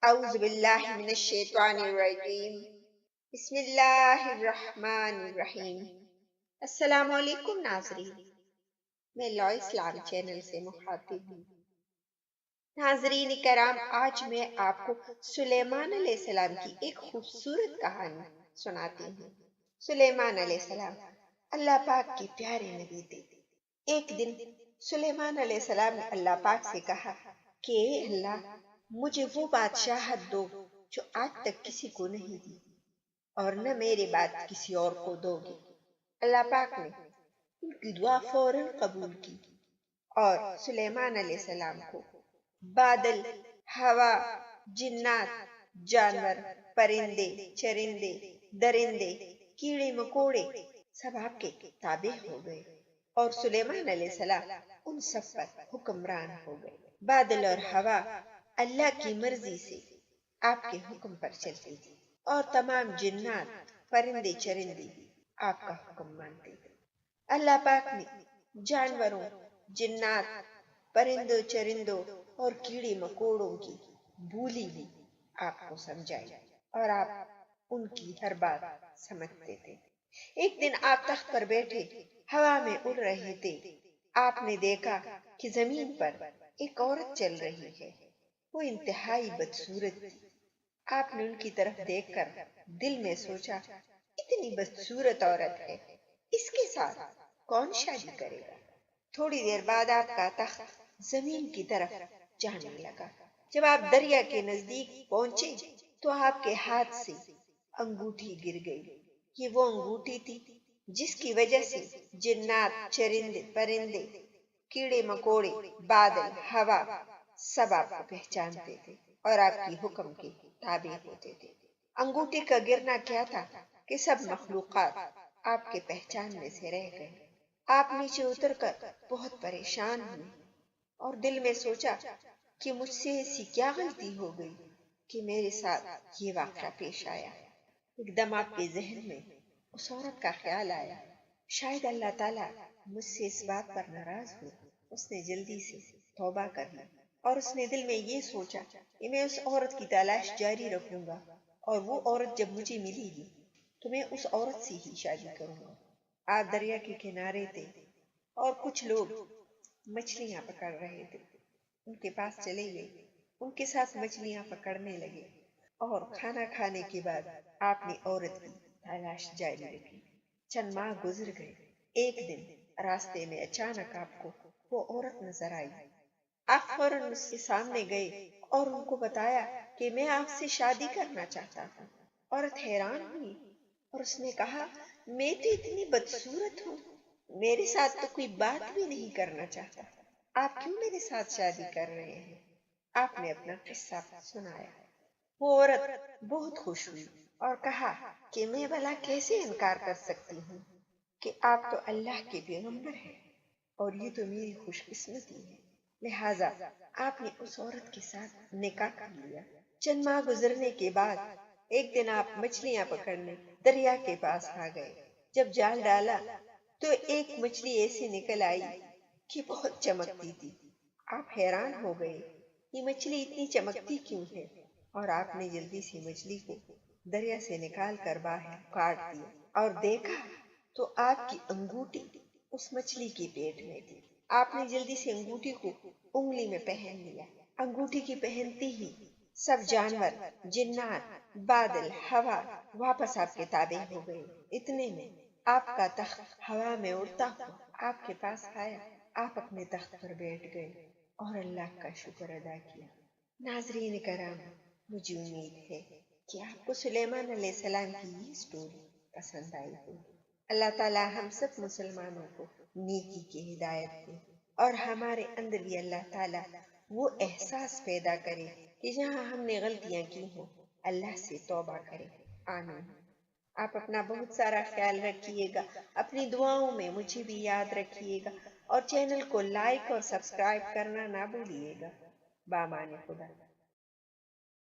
اعوذ باللہ من الشیطان الرجیم بسم اللہ الرحمن الرحیم۔ السلام علیکم ناظرین، میں لا اسلام چینل سے مخاطب ہوں۔ ناظرین کرام، آج میں آپ کو سلیمان علیہ السلام کی ایک خوبصورت کہانی سناتی ہوں۔ سلیمان علیہ السلام اللہ پاک کے پیارے نبی تھے۔ ایک دن سلیمان علیہ السلام نے اللہ پاک سے کہا کہ اے اللہ، مجھے وہ بادشاہت دو جو آج تک کسی کو نہیں دی، اور نہ میرے بعد کسی اور کو دو گے۔ اللہ پاک نے ان کی دعا فوراً قبول کی اور سلیمان علیہ السلام کو بادل، ہوا، جنات، جانور، پرندے، چرندے، درندے، کیڑے مکوڑے سب آپ کے تابع ہو گئے، اور سلیمان علیہ السلام ان سب پر حکمران ہو گئے۔ بادل اور ہوا اللہ کی مرضی سے آپ کے حکم پر چلتی تھی، اور تمام جنات، پرندے چرندے آپ کا حکم مانتے تھے۔ اللہ پاک نے جانوروں، جنات، پرندوں چرندوں اور کیڑے مکوڑوں کی بولی بھی آپ کو سمجھائی، اور آپ ان کی ہر بات سمجھتے تھے۔ ایک دن آپ تخت پر بیٹھے ہوا میں اڑ رہے تھے۔ آپ نے دیکھا کہ زمین پر ایک عورت چل رہی ہے۔ وہ انتہائی بدصورت تھی۔ آپ نے ان کی طرف دیکھ کر دل میں سوچا، اتنی بدصورت عورت ہے، اس کے ساتھ کون شادی کرے گا؟ تھوڑی دیر بعد آپ کا تخت زمین کی طرف جانے لگا۔ جب آپ دریا کے نزدیک پہنچے تو آپ کے ہاتھ سے انگوٹھی گر گئی۔ یہ وہ انگوٹھی تھی جس کی وجہ سے جنات، چرندے، پرندے، کیڑے مکوڑے، بادل، ہوا سب آپ کو پہچانتے تھے اور آپ کی حکم کے تابع ہوتے تھے۔ انگوٹھی کا گرنا کیا تھا کہ سب مخلوقات آپ کے پہچاننے سے رہ گئے۔ آپ نیچے اتر کر بہت پریشان ہوئے اور دل میں سوچا کہ مجھ سے ایسی کیا غلطی ہو گئی کہ میرے ساتھ یہ واقعہ پیش آیا۔ ایک دم آپ کے ذہن میں اس عورت کا خیال آیا، شاید اللہ تعالیٰ مجھ سے اس بات پر ناراض ہو۔ اس نے جلدی سے توبہ کر لی اور اس نے دل میں یہ سوچا کہ میں اس عورت کی تلاش جاری رکھوں گا، اور وہ عورت جب مجھے ملے گی تو میں اس عورت سے ہی شادی کروں گا۔ آپ دریا کے کنارے تھے اور کچھ لوگ مچھلیاں پکڑ رہے تھے۔ ان کے پاس چلے گئے، ان کے ساتھ مچھلیاں پکڑنے لگے، اور کھانا کھانے کے بعد آپ نے عورت کی تلاش جاری رکھی۔ چند ماہ گزر گئے۔ ایک دن راستے میں اچانک آپ کو وہ عورت نظر آئی۔ آپ فوراً اس کے سامنے گئے اور ان کو بتایا کہ میں آپ سے شادی کرنا چاہتا ہوں۔ عورت حیران ہوئی اور اس نے کہا، میں تو اتنی بدصورت ہوں، میرے ساتھ تو کوئی بات بھی نہیں کرنا چاہتا، آپ کیوں میرے ساتھ شادی کر رہے ہیں؟ آپ نے اپنا قصہ سنایا۔ وہ عورت بہت خوش ہوئی اور کہا کہ میں بھلا کیسے انکار کر سکتی ہوں کہ آپ تو اللہ کے پیغمبر ہیں، اور یہ تو میری خوش قسمتی ہے۔ لہٰذا آپ نے اس عورت کے ساتھ نکاح کر لیا۔ چند ماہ گزرنے کے بعد ایک دن آپ مچھلیاں پکڑنے دریا کے پاس آ گئے۔ جب جال ڈالا تو ایک مچھلی ایسی نکل آئی کہ بہت چمکتی تھی۔ آپ حیران ہو گئے، یہ مچھلی اتنی چمکتی کیوں ہے؟ اور آپ نے جلدی سے مچھلی کو دریا سے نکال کر باہر کاٹ دیا اور دیکھا تو آپ کی انگوٹھی اس مچھلی کے پیٹ میں تھی۔ آپ نے جلدی سے انگوٹھی کو انگلی میں پہن لیا۔ انگوٹھی کی پہنتی ہی سب جانور، جنات، بادل، ہوا واپس آپ کے تابع ہو گئے۔ اتنے میں آپ کا تخت ہوا میں اڑتا ہوا آپ کے پاس آیا۔ آپ اپنے تخت پر بیٹھ گئے اور اللہ کا شکر ادا کیا۔ ناظرین کرام، مجھے امید ہے کہ آپ کو سلیمان علیہ السلام کی یہ سٹوری پسند آئی ہوگی۔ اللہ تعالیٰ ہم سب مسلمانوں کو نیکی کی ہدایت دے، اور ہمارے اندر بھی اللہ تعالیٰ وہ احساس پیدا کرے کہ جہاں ہم نے غلطیاں کی ہوں اللہ سے توبہ کرے۔ آمین۔ آپ اپنا بہت سارا خیال رکھیے گا، اپنی دعاؤں میں مجھے بھی یاد رکھیے گا، اور چینل کو لائک اور سبسکرائب کرنا نہ بھولیے گا۔ بامان خدا۔